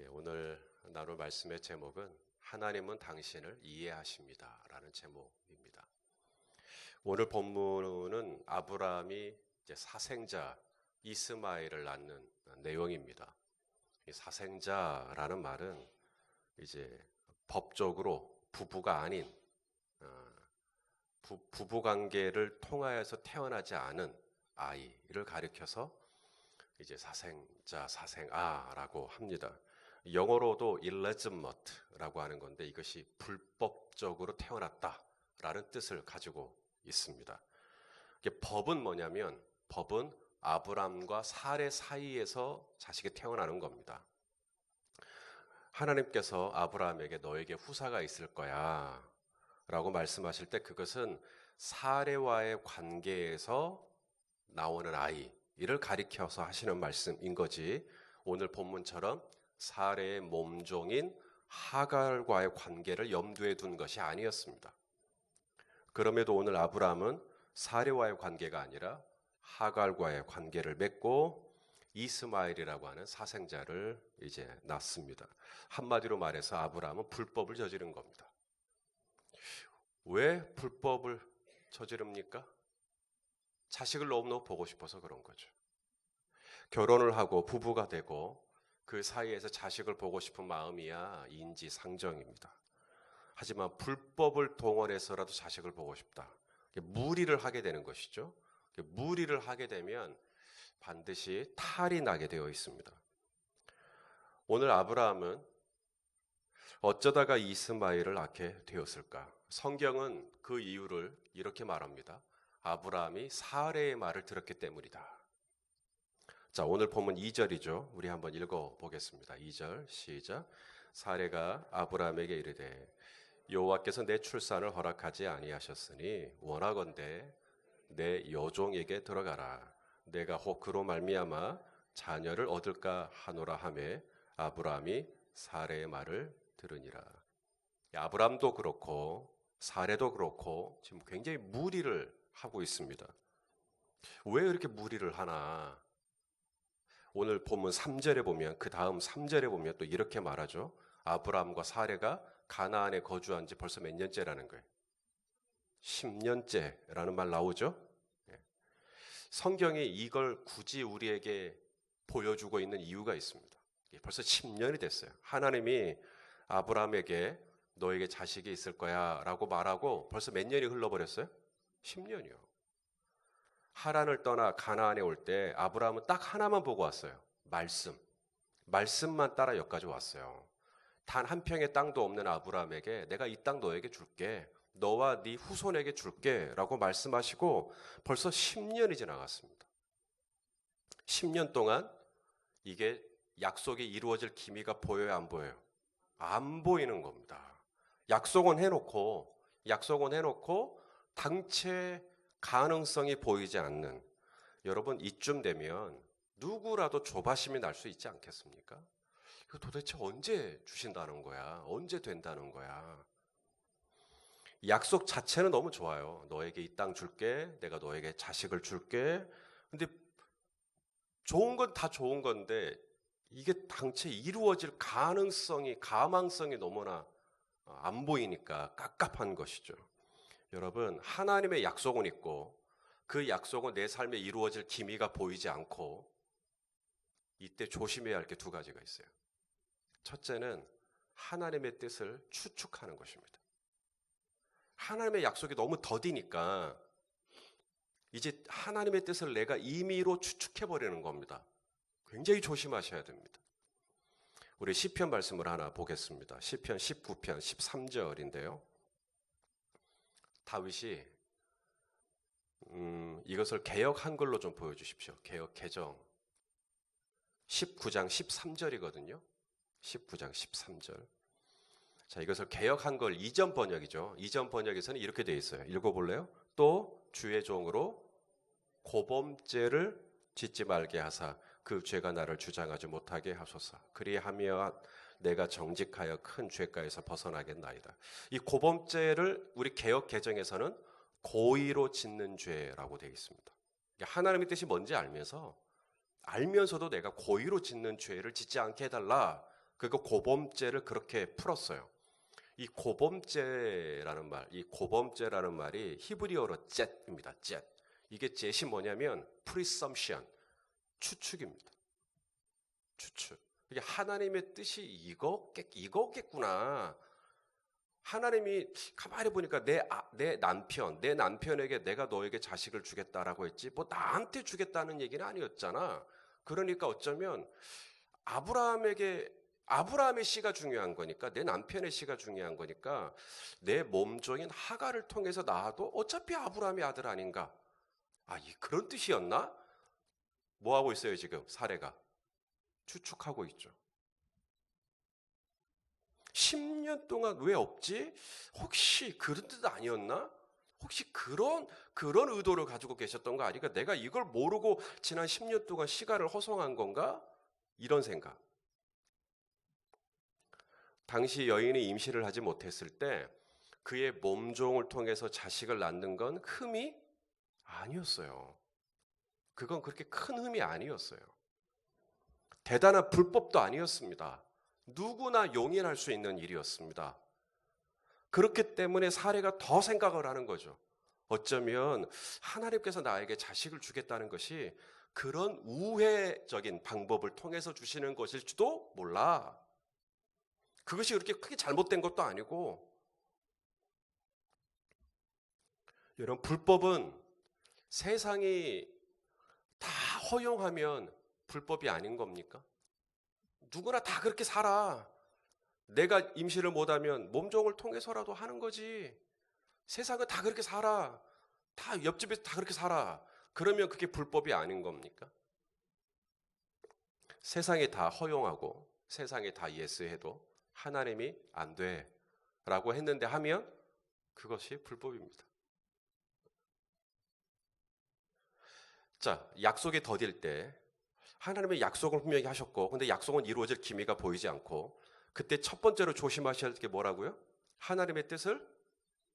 오늘 나눌 말씀의 제목은 하나님은 당신을 이해하십니다 라는 제목입니다. 오늘 본문은 아브라함이 이제 사생자 이스마엘을 낳는 내용입니다. 이 사생자라는 말은 이제 법적으로 부부가 아닌 부부 관계를 통하여서 태어나지 않은 아이를 가리켜서 이제 사생자, 사생아라고 합니다. 영어로도 illegitimate라고 하는 건데 이것이 불법적으로 태어났다라는 뜻을 가지고 있습니다. 법은 뭐냐면 법은 아브람과 사레 사이에서 자식이 태어나는 겁니다. 하나님께서 아브라함에게 너에게 후사가 있을 거야 라고 말씀하실 때 그것은 사레와의 관계에서 나오는 아이 이를 가리켜서 하시는 말씀인 거지 오늘 본문처럼 사레의 몸종인 하갈과의 관계를 염두에 둔 것이 아니었습니다. 그럼에도 오늘 아브라함은 사레와의 관계가 아니라 하갈과의 관계를 맺고 이스마엘이라고 하는 사생자를 이제 낳습니다. 한마디로 말해서 아브라함은 불법을 저지른 겁니다. 왜 불법을 저지릅니까? 자식을 너무너무 보고 싶어서 그런 거죠. 결혼을 하고 부부가 되고 그 사이에서 자식을 보고 싶은 마음이야 인지상정입니다. 하지만 불법을 동원해서라도 자식을 보고 싶다. 무리를 하게 되는 것이죠. 무리를 하게 되면 반드시 탈이 나게 되어 있습니다. 오늘 아브라함은 어쩌다가 이스마엘을 낳게 되었을까? 성경은 그 이유를 이렇게 말합니다. 아브라함이 사레의 말을 들었기 때문이다. 자, 오늘 본문 2절이죠. 우리 한번 읽어보겠습니다. 2절 시작. 사레가 아브라함에게 이르되 여호와께서 내 출산을 허락하지 아니하셨으니 원하건대 내 여종에게 들어가라. 내가 혹 그로 말미암아 자녀를 얻을까 하노라 하매 아브라함이 사레의 말을 들으니라. 아브라함도 그렇고 사레도 그렇고 지금 굉장히 무리를 하고 있습니다. 왜 이렇게 무리를 하나? 오늘 본문 3절에 보면 그 다음 3절에 보면 또 이렇게 말하죠. 아브라함과 사레가 가나안에 거주한 지 벌써 몇 년째라는 거예요. 10년째라는 말 나오죠. 성경이 이걸 굳이 우리에게 보여주고 있는 이유가 있습니다. 벌써 10년이 됐어요. 하나님이 아브라함에게 너에게 자식이 있을 거야 라고 말하고 벌써 몇 년이 흘러버렸어요? 10년이요. 하란을 떠나 가나안에 올 때 아브라함은 딱 하나만 보고 왔어요. 말씀만 따라 여기까지 왔어요. 단 한 평의 땅도 없는 아브라함에게 내가 이 땅 너에게 줄게. 너와 네 후손에게 줄게 라고 말씀하시고 벌써 10년이 지나갔습니다. 10년 동안 이게 약속이 이루어질 기미가 보여요, 안 보여요? 안 보이는 겁니다. 약속은 해놓고 당체 가능성이 보이지 않는 여러분 이쯤 되면 누구라도 조바심이 날 수 있지 않겠습니까? 이거 도대체 언제 주신다는 거야? 언제 된다는 거야? 약속 자체는 너무 좋아요. 너에게 이 땅 줄게. 내가 너에게 자식을 줄게. 근데 좋은 건 다 좋은 건데 이게 당체 이루어질 가망성이 너무나 안 보이니까 깝깝한 것이죠. 여러분, 하나님의 약속은 있고 그 약속은 내 삶에 이루어질 기미가 보이지 않고 이때 조심해야 할 게 두 가지가 있어요. 첫째는 하나님의 뜻을 추측하는 것입니다. 하나님의 약속이 너무 더디니까 이제 하나님의 뜻을 내가 임의로 추측해버리는 겁니다. 굉장히 조심하셔야 됩니다. 우리 시편 말씀을 하나 보겠습니다. 시편 19편 13절인데요. 다윗이 이것을 개역 한글로 좀 보여주십시오. 개역 개정 19장 13절이거든요. 19장 13절. 자, 이것을 개역 한글 이전 번역이죠. 이전 번역에서는 이렇게 되어 있어요. 읽어볼래요? 또 주의 종으로 고범죄를 짓지 말게 하사 그 죄가 나를 주장하지 못하게 하소서. 그리하며 내가 정직하여 큰 죄가에서 벗어나겠나이다. 이 고범죄를 우리 개역 개정에서는 고의로 짓는 죄라고 되어 있습니다. 하나님의 뜻이 뭔지 알면서도 내가 고의로 짓는 죄를 짓지 않게 해달라 그리고 고범죄를 그렇게 풀었어요. 이 고범죄라는 말, 이 고범죄라는 말이 히브리어로 젯입니다. 젯. 이게 젯이 뭐냐면 presumption, 추측입니다. 추측. 이게 하나님의 뜻이 이거겠구나. 하나님이 가만히 보니까 내 남편에게 내가 너에게 자식을 주겠다라고 했지, 뭐 나한테 주겠다는 얘기는 아니었잖아. 그러니까 어쩌면 아브라함의 씨가 중요한 거니까, 내 남편의 씨가 중요한 거니까 내 몸종인 하갈을 통해서 낳아도 어차피 아브라함의 아들 아닌가. 그런 뜻이었나? 뭐 하고 있어요 지금? 사례가 추측하고 있죠. 10년 동안 왜 없지? 혹시 그런 뜻 아니었나? 혹시 그런 의도를 가지고 계셨던 거 아닌가? 내가 이걸 모르고 지난 10년 동안 시간을 허송한 건가? 이런 생각. 당시 여인이 임신을 하지 못했을 때 그의 몸종을 통해서 자식을 낳는 건 흠이 아니었어요. 그건 그렇게 큰 흠이 아니었어요. 대단한 불법도 아니었습니다. 누구나 용인할 수 있는 일이었습니다. 그렇기 때문에 사례가 더 생각을 하는 거죠. 어쩌면 하나님께서 나에게 자식을 주겠다는 것이 그런 우회적인 방법을 통해서 주시는 것일지도 몰라. 그것이 그렇게 크게 잘못된 것도 아니고. 여러분, 불법은 세상이 다 허용하면 불법이 아닌 겁니까? 누구나 다 그렇게 살아. 내가 임신을 못하면 몸종을 통해서라도 하는 거지. 세상은 다 그렇게 살아. 다 옆집에서 다 그렇게 살아. 그러면 그게 불법이 아닌 겁니까? 세상이 다 허용하고 세상이 다 예스해도 하나님이 안 돼 라고 했는데 하면 그것이 불법입니다. 자, 약속이 더딜 때 하나님의 약속을 분명히 하셨고, 근데 약속은 이루어질 기미가 보이지 않고, 그때 첫 번째로 조심하셔야 할 게 뭐라고요? 하나님의 뜻을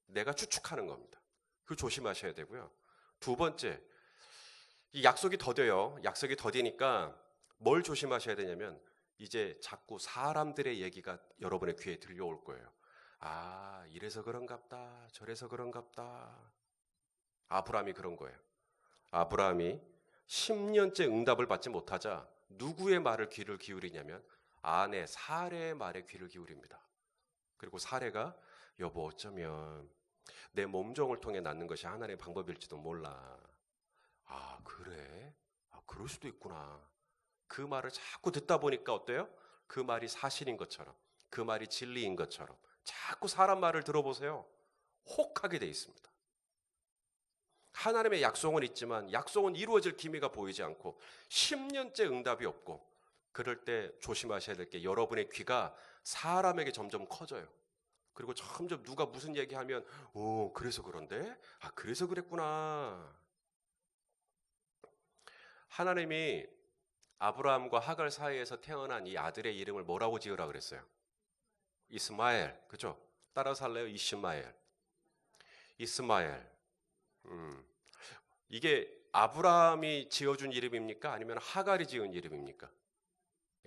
내가 추측하는 겁니다. 그거 조심하셔야 되고요. 두 번째, 이 약속이 더뎌요. 약속이 더디니까 뭘 조심하셔야 되냐면, 이제 자꾸 사람들의 얘기가 여러분의 귀에 들려올 거예요. 이래서 그런갑다, 저래서 그런갑다. 아브라함이 그런 거예요. 아브라함이 10년째 응답을 받지 못하자 누구의 말을 귀를 기울이냐면 아내 사레의 말에 귀를 기울입니다. 그리고 사레가 여보 어쩌면 내 몸종을 통해 낳는 것이 하나님의 방법일지도 몰라. 그래? 그럴 수도 있구나. 그 말을 자꾸 듣다 보니까 어때요? 그 말이 사실인 것처럼, 그 말이 진리인 것처럼 자꾸 사람 말을 들어보세요. 혹하게 돼 있습니다. 하나님의 약속은 있지만 약속은 이루어질 기미가 보이지 않고 10년째 응답이 없고, 그럴 때 조심하셔야 될 게 여러분의 귀가 사람에게 점점 커져요. 그리고 점점 누가 무슨 얘기하면 그래서 그런데? 그래서 그랬구나. 하나님이 아브라함과 하갈 사이에서 태어난 이 아들의 이름을 뭐라고 지으라 그랬어요? 이스마엘. 그죠? 따라서 할래요? 이스마엘. 이게 아브라함이 지어준 이름입니까? 아니면 하갈이 지은 이름입니까?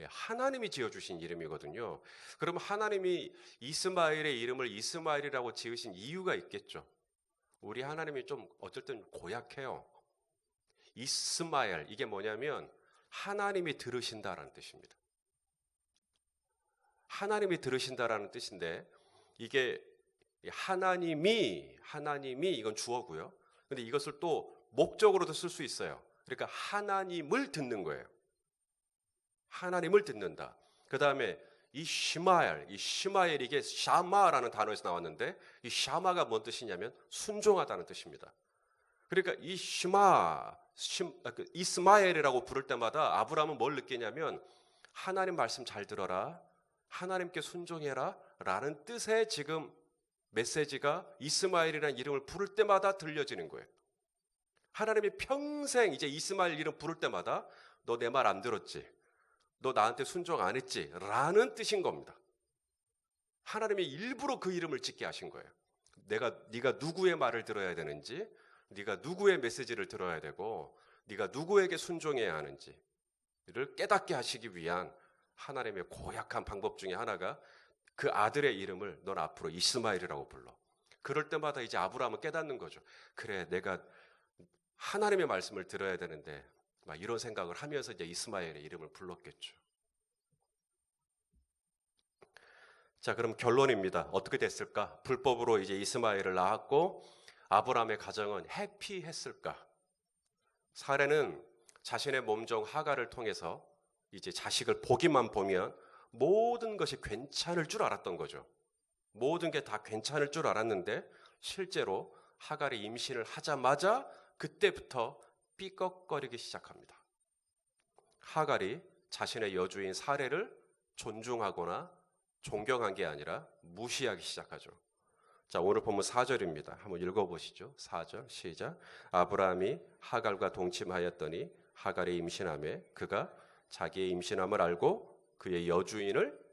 하나님이 지어주신 이름이거든요. 그럼 하나님이 이스마엘의 이름을 이스마엘이라고 지으신 이유가 있겠죠. 우리 하나님이 좀 어쩔 땐 고약해요. 이스마엘, 이게 뭐냐면 하나님이 들으신다라는 뜻입니다. 하나님이 들으신다라는 뜻인데, 이게 하나님이 이건 주어고요. 근데 이것을 또 목적으로도 쓸 수 있어요. 그러니까 하나님을 듣는 거예요. 하나님을 듣는다. 그 다음에 이 시마엘 이게 샤마라는 단어에서 나왔는데, 이 샤마가 뭔 뜻이냐면 순종하다는 뜻입니다. 그러니까 이 이스마엘이라고 부를 때마다 아브라함은 뭘 느끼냐면 하나님 말씀 잘 들어라, 하나님께 순종해라 라는 뜻의 지금 메시지가 이스마엘이라는 이름을 부를 때마다 들려지는 거예요. 하나님이 평생 이제 이스마엘 이름 부를 때마다 너 내 말 안 들었지? 너 나한테 순종 안 했지? 라는 뜻인 겁니다. 하나님이 일부러 그 이름을 짓게 하신 거예요. 네가 누구의 말을 들어야 되는지, 네가 누구의 메시지를 들어야 되고, 네가 누구에게 순종해야 하는지를 깨닫게 하시기 위한 하나님의 고약한 방법 중에 하나가 그 아들의 이름을 넌 앞으로 이스마엘이라고 불러. 그럴 때마다 이제 아브라함은 깨닫는 거죠. 그래, 내가 하나님의 말씀을 들어야 되는데 막 이런 생각을 하면서 이제 이스마엘의 이름을 불렀겠죠. 자, 그럼 결론입니다. 어떻게 됐을까? 불법으로 이제 이스마엘을 낳았고 아브라함의 가정은 해피했을까? 사례는 자신의 몸종 하갈을 통해서 이제 자식을 보기만 보면 모든 것이 괜찮을 줄 알았던 거죠. 모든 게 다 괜찮을 줄 알았는데 실제로 하갈이 임신을 하자마자 그때부터 삐걱거리기 시작합니다. 하갈이 자신의 여주인 사례를 존중하거나 존경한 게 아니라 무시하기 시작하죠. 자, 오늘 본문 4절입니다. 한번 읽어보시죠. 4절 시작. 아브라함이 하갈과 동침하였더니 하갈이 임신하매 그가 자기의 임신함을 알고 그의 여주인을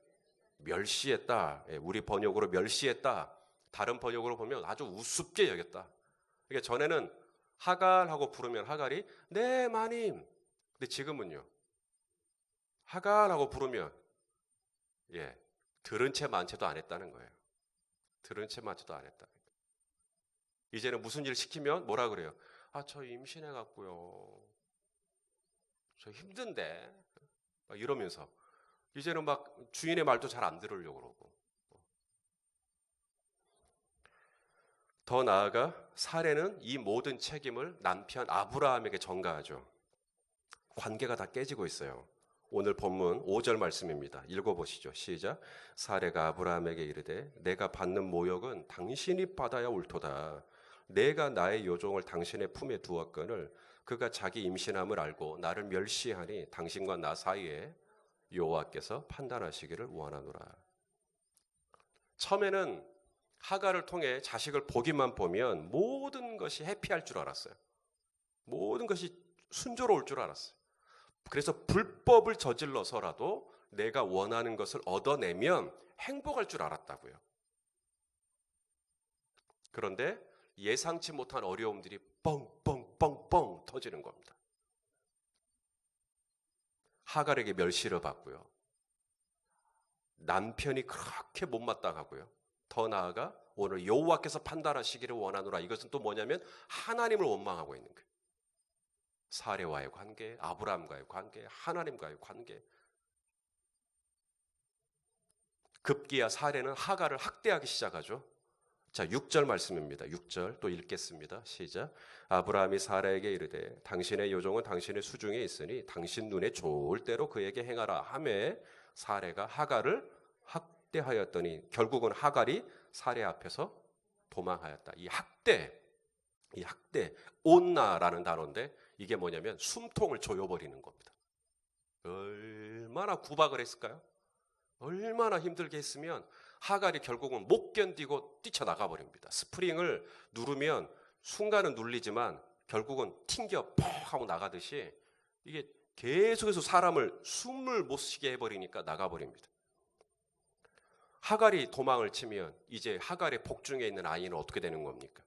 멸시했다. 우리 번역으로 멸시했다. 다른 번역으로 보면 아주 우습게 여겼다. 그러니까 전에는 하갈하고 부르면 하갈이 네 마님. 근데 지금은요. 하갈하고 부르면 들은 채 만채도 안 했다는 거예요. 들은 채 만채도 안 했다. 이제는 무슨 일 시키면 뭐라 그래요? 아, 저 임신해 갖고요. 저 힘든데. 막 이러면서 이제는 막 주인의 말도 잘 안 들으려고 그러고. 더 나아가 사례는 이 모든 책임을 남편 아브라함에게 전가하죠. 관계가 다 깨지고 있어요. 오늘 본문 5절 말씀입니다. 읽어보시죠. 시작. 사례가 아브라함에게 이르되 내가 받는 모욕은 당신이 받아야 옳도다. 내가 나의 요종을 당신의 품에 두었거늘 그가 자기 임신함을 알고 나를 멸시하니 당신과 나 사이에 여호와께서 판단하시기를 원하노라. 처음에는 하갈을 통해 자식을 보기만 보면 모든 것이 해피할 줄 알았어요. 모든 것이 순조로울 줄 알았어요. 그래서 불법을 저질러서라도 내가 원하는 것을 얻어내면 행복할 줄 알았다고요. 그런데 예상치 못한 어려움들이 뻥뻥뻥뻥 터지는 겁니다. 하갈에게 멸시를 받고요. 남편이 그렇게 못마땅하고요. 더 나아가 오늘 여호와께서 판단하시기를 원하노라. 이것은 또 뭐냐면 하나님을 원망하고 있는 거예요. 사례와의 관계, 아브라함과의 관계, 하나님과의 관계. 급기야 사례는 하갈을 학대하기 시작하죠. 자, 6절 말씀입니다. 6절 또 읽겠습니다. 시작. 아브라함이 사라에게 이르되 당신의 요종은 당신의 수중에 있으니 당신 눈에 좋을 대로 그에게 행하라 하매 사라가 하갈을 학대하였더니 결국은 하갈이 사라 앞에서 도망하였다. 이 학대, 온나라는 단어인데 이게 뭐냐면 숨통을 조여버리는 겁니다. 얼마나 구박을 했을까요? 얼마나 힘들게 했으면 하갈이 결국은 못 견디고 뛰쳐나가 버립니다. 스프링을 누르면 순간은 눌리지만 결국은 튕겨 퍽 하고 나가듯이 이게 계속해서 사람을 숨을 못 쉬게 해버리니까 나가버립니다. 하갈이 도망을 치면 이제 하갈의 복중에 있는 아이는 어떻게 되는 겁니까?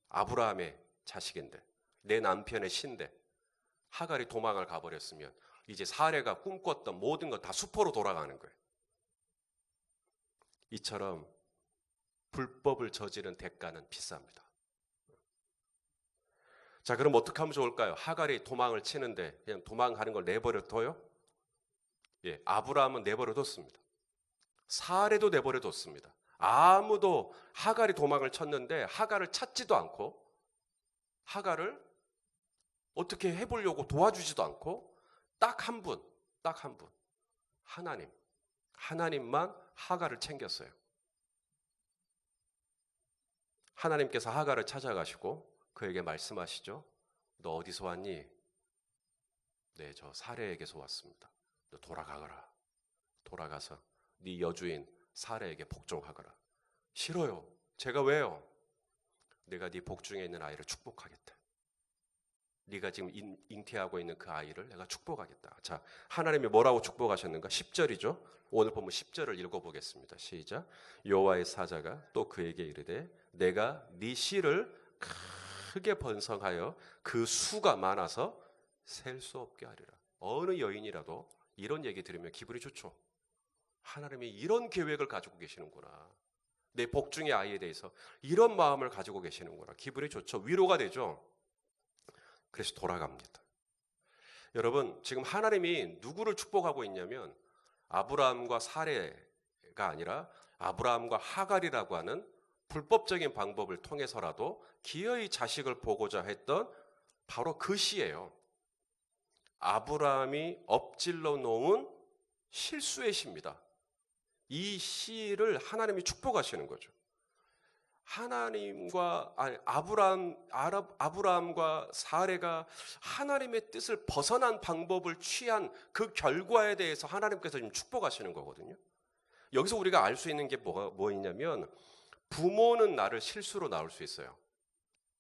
아브라함의 자식인데 내 남편의 신데 하갈이 도망을 가버렸으면 이제 사례가 꿈꿨던 모든 건 다 수포로 돌아가는 거예요. 이처럼 불법을 저지른 대가는 비쌉니다. 자, 그럼 어떻게 하면 좋을까요? 하갈이 도망을 치는데 그냥 도망가는 걸 내버려둬요? 아브라함은 내버려뒀습니다. 사례도 내버려뒀습니다. 아무도 하갈이 도망을 쳤는데 하갈을 찾지도 않고 하갈을 어떻게 해보려고 도와주지도 않고 딱 한 분, 하나님만 하갈을 챙겼어요. 하나님께서 하갈을 찾아가시고 그에게 말씀하시죠. 너 어디서 왔니? 네, 저 사례에게서 왔습니다. 너 돌아가거라. 돌아가서 네 여주인 사례에게 복종하거라. 싫어요. 제가 왜요? 내가 네 복중에 있는 아이를 축복하겠다. 네가 지금 잉태하고 있는 그 아이를 내가 축복하겠다. 자, 하나님이 뭐라고 축복하셨는가? 10절이죠. 오늘 보면 10절을 읽어보겠습니다. 시작. 여호와의 사자가 또 그에게 이르되 내가 네 씨를 크게 번성하여 그 수가 많아서 셀 수 없게 하리라. 어느 여인이라도 이런 얘기 들으면 기분이 좋죠. 하나님이 이런 계획을 가지고 계시는구나. 내 복중의 아이에 대해서 이런 마음을 가지고 계시는구나. 기분이 좋죠. 위로가 되죠. 그래서 돌아갑니다. 여러분, 지금 하나님이 누구를 축복하고 있냐면 아브라함과 사레가 아니라 아브라함과 하갈이라고 하는 불법적인 방법을 통해서라도 기어이 자식을 보고자 했던 바로 그 시예요. 아브라함이 엎질러 놓은 실수의 시입니다. 이 시를 하나님이 축복하시는 거죠. 아브라함과 사레가 하나님의 뜻을 벗어난 방법을 취한 그 결과에 대해서 하나님께서 지금 축복하시는 거거든요. 여기서 우리가 알 수 있는 게 뭐있냐면 부모는 나를 실수로 낳을 수 있어요.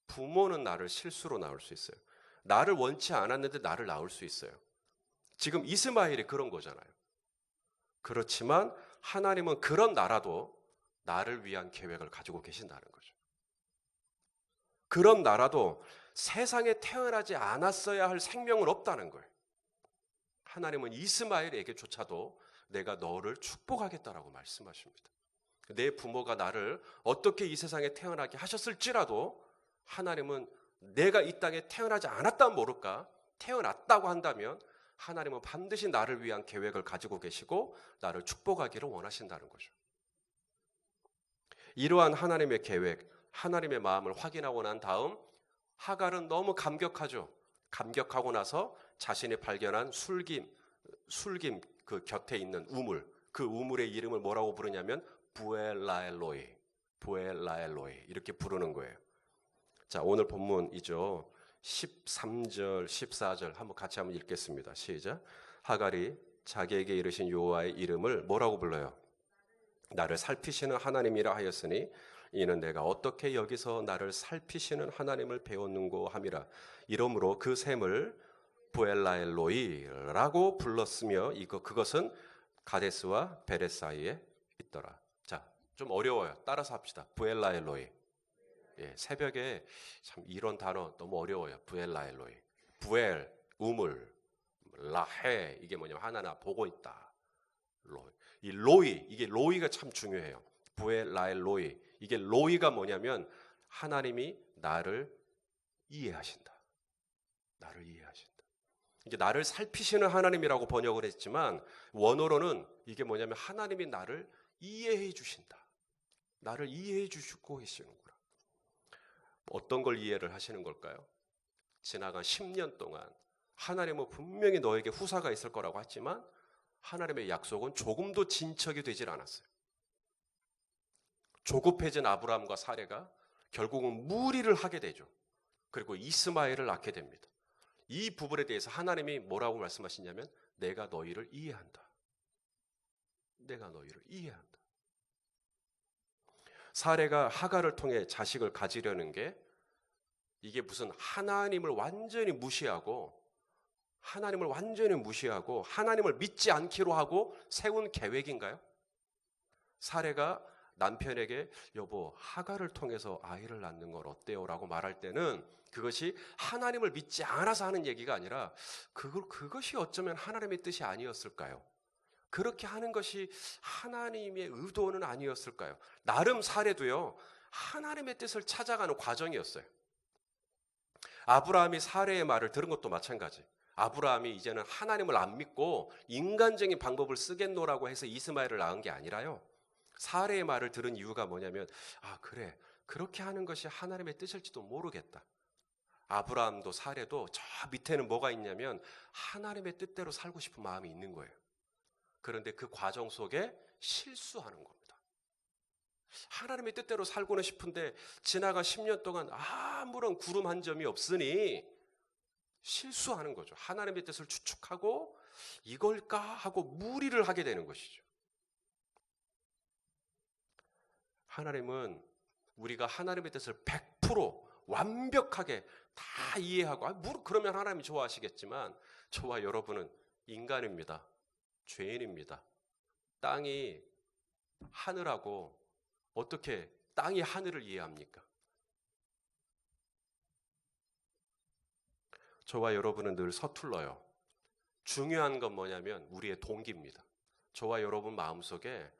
부모는 나를 실수로 낳을 수 있어요. 나를 원치 않았는데 나를 낳을 수 있어요. 지금 이스마엘이 그런 거잖아요. 그렇지만 하나님은 그런 나라도 나를 위한 계획을 가지고 계신다는 거죠. 그런 나라도 세상에 태어나지 않았어야 할 생명은 없다는 거예요. 하나님은 이스마엘에게조차도 내가 너를 축복하겠다라고 말씀하십니다. 내 부모가 나를 어떻게 이 세상에 태어나게 하셨을지라도 하나님은 내가 이 땅에 태어나지 않았다면 모를까, 태어났다고 한다면 하나님은 반드시 나를 위한 계획을 가지고 계시고 나를 축복하기를 원하신다는 거죠. 이러한 하나님의 계획, 하나님의 마음을 확인하고 난 다음 하갈은 너무 감격하죠. 감격하고 나서 자신이 발견한 술김 그 곁에 있는 우물, 그 우물의 이름을 뭐라고 부르냐면 부엘라엘로이 이렇게 부르는 거예요. 자, 오늘 본문이죠. 13절, 14절 한번 같이 한번 읽겠습니다. 시작. 하갈이 자기에게 이르신 여호와의 이름을 뭐라고 불러요? 나를 살피시는 하나님이라 하였으니 이는 내가 어떻게 여기서 나를 살피시는 하나님을 배웠는고 함이라. 이러므로 그 샘을 부엘라엘로이라고 불렀으며 그것은 가데스와 베레 사이에 있더라. 자, 좀 어려워요. 따라서 합시다. 부엘라엘로이. 예, 새벽에 참 이런 단어 너무 어려워요. 부엘라엘로이. 부엘, 우물, 라해, 이게 뭐냐면 하나나 보고 있다. 로이, 이게 로이가 참 중요해요. 부엘라엘로이. 이게 로이가 뭐냐면 하나님이 나를 이해하신다. 나를 이해하신다. 이게 나를 살피시는 하나님이라고 번역을 했지만 원어로는 이게 뭐냐면 하나님이 나를 이해해 주신다. 나를 이해해 주시고 계시는구나. 어떤 걸 이해를 하시는 걸까요? 지나간 10년 동안 하나님은 분명히 너에게 후사가 있을 거라고 했지만 하나님의 약속은 조금도 진척이 되질 않았어요. 조급해진 아브라함과 사레가 결국은 무리를 하게 되죠. 그리고 이스마엘을 낳게 됩니다. 이 부분에 대해서 하나님이 뭐라고 말씀하시냐면 내가 너희를 이해한다. 내가 너희를 이해한다. 사레가 하갈을 통해 자식을 가지려는 게 이게 무슨 하나님을 완전히 무시하고 하나님을 믿지 않기로 하고 세운 계획인가요? 사레가 남편에게 여보 하갈을 통해서 아이를 낳는 건 어때요? 라고 말할 때는 그것이 하나님을 믿지 않아서 하는 얘기가 아니라 그것이 어쩌면 하나님의 뜻이 아니었을까요? 그렇게 하는 것이 하나님의 의도는 아니었을까요? 나름 사레도요 하나님의 뜻을 찾아가는 과정이었어요. 아브라함이 사레의 말을 들은 것도 마찬가지. 아브라함이 이제는 하나님을 안 믿고 인간적인 방법을 쓰겠노라고 해서 이스마엘을 낳은 게 아니라요. 사레의 말을 들은 이유가 뭐냐면 그래 그렇게 하는 것이 하나님의 뜻일지도 모르겠다. 아브라함도 사레도 저 밑에는 뭐가 있냐면 하나님의 뜻대로 살고 싶은 마음이 있는 거예요. 그런데 그 과정 속에 실수하는 겁니다. 하나님의 뜻대로 살고는 싶은데 지나간 10년 동안 아무런 구름 한 점이 없으니 실수하는 거죠. 하나님의 뜻을 추측하고 이걸까 하고 무리를 하게 되는 것이죠. 하나님은 우리가 하나님의 뜻을 100% 완벽하게 다 이해하고 그러면 하나님이 좋아하시겠지만 저와 여러분은 인간입니다. 죄인입니다. 땅이 하늘하고 어떻게 땅이 하늘을 이해합니까? 저와 여러분은 늘 서툴러요. 중요한 건 뭐냐면 우리의 동기입니다. 저와 여러분 마음속에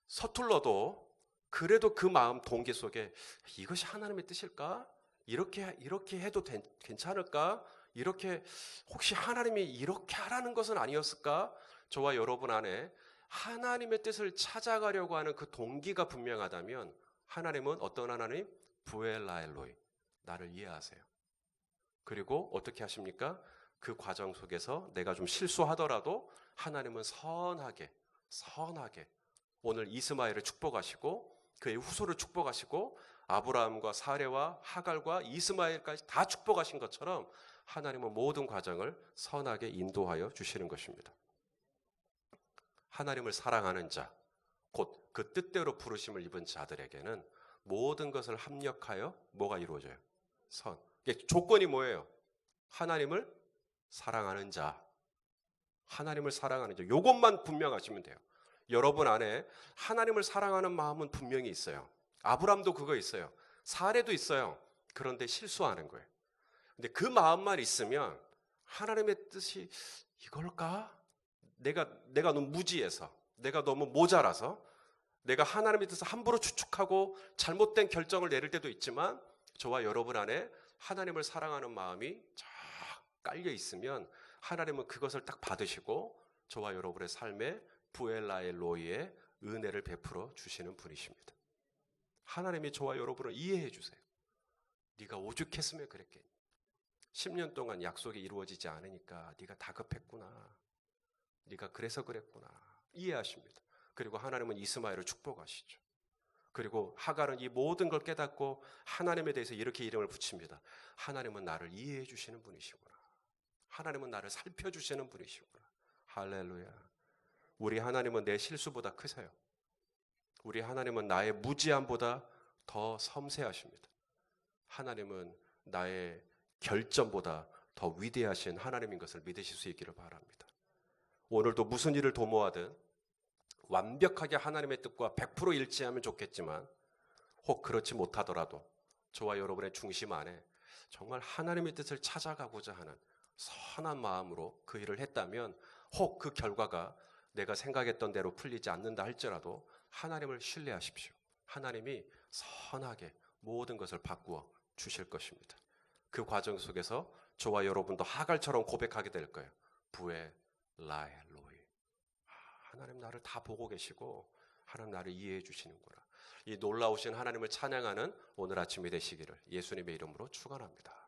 서툴러도 그래도 그 마음 동기 속에 이것이 하나님의 뜻일까? 이렇게 해도 괜찮을까? 이렇게 혹시 하나님이 이렇게 하라는 것은 아니었을까? 저와 여러분 안에 하나님의 뜻을 찾아가려고 하는 그 동기가 분명하다면 하나님은 어떤 하나님? 부엘라엘로이, 나를 이해하세요. 그리고 어떻게 하십니까? 그 과정 속에서 내가 좀 실수하더라도 하나님은 선하게 오늘 이스마엘을 축복하시고 그의 후손을 축복하시고 아브라함과 사레와 하갈과 이스마엘까지 다 축복하신 것처럼 하나님은 모든 과정을 선하게 인도하여 주시는 것입니다. 하나님을 사랑하는 자, 곧 그 뜻대로 부르심을 입은 자들에게는 모든 것을 합력하여 뭐가 이루어져요? 선. 조건이 뭐예요? 하나님을 사랑하는 자. 하나님을 사랑하는 자. 이것만 분명하시면 돼요. 여러분 안에 하나님을 사랑하는 마음은 분명히 있어요. 아브람도 그거 있어요. 사례도 있어요. 그런데 실수하는 거예요. 근데 그 마음만 있으면 하나님의 뜻이 이걸까? 내가 너무 무지해서, 내가 너무 모자라서, 내가 하나님의 뜻을 함부로 추측하고 잘못된 결정을 내릴 때도 있지만 저와 여러분 안에 하나님을 사랑하는 마음이 쫙 깔려 있으면 하나님은 그것을 딱 받으시고 저와 여러분의 삶에 부엘라엘로이의 은혜를 베풀어 주시는 분이십니다. 하나님이 저와 여러분을 이해해 주세요. 네가 오죽했으면 그랬겠니? 10년 동안 약속이 이루어지지 않으니까 네가 다급했구나. 네가 그래서 그랬구나. 이해하십니다. 그리고 하나님은 이스마엘을 축복하시죠. 그리고 하갈은 이 모든 걸 깨닫고 하나님에 대해서 이렇게 이름을 붙입니다. 하나님은 나를 이해해 주시는 분이시구나. 하나님은 나를 살펴주시는 분이시구나. 할렐루야. 우리 하나님은 내 실수보다 크세요. 우리 하나님은 나의 무지함보다 더 섬세하십니다. 하나님은 나의 결점보다 더 위대하신 하나님인 것을 믿으실 수 있기를 바랍니다. 오늘도 무슨 일을 도모하든 완벽하게 하나님의 뜻과 100% 일치하면 좋겠지만 혹 그렇지 못하더라도 저와 여러분의 중심 안에 정말 하나님의 뜻을 찾아가고자 하는 선한 마음으로 그 일을 했다면 혹 그 결과가 내가 생각했던 대로 풀리지 않는다 할지라도 하나님을 신뢰하십시오. 하나님이 선하게 모든 것을 바꾸어 주실 것입니다. 그 과정 속에서 저와 여러분도 하갈처럼 고백하게 될 거예요. 부엘라엘로이. 하나님 나를 다 보고 계시고 하나님 나를 이해해 주시는구나. 이 놀라우신 하나님을 찬양하는 오늘 아침이 되시기를 예수님의 이름으로 축원합니다.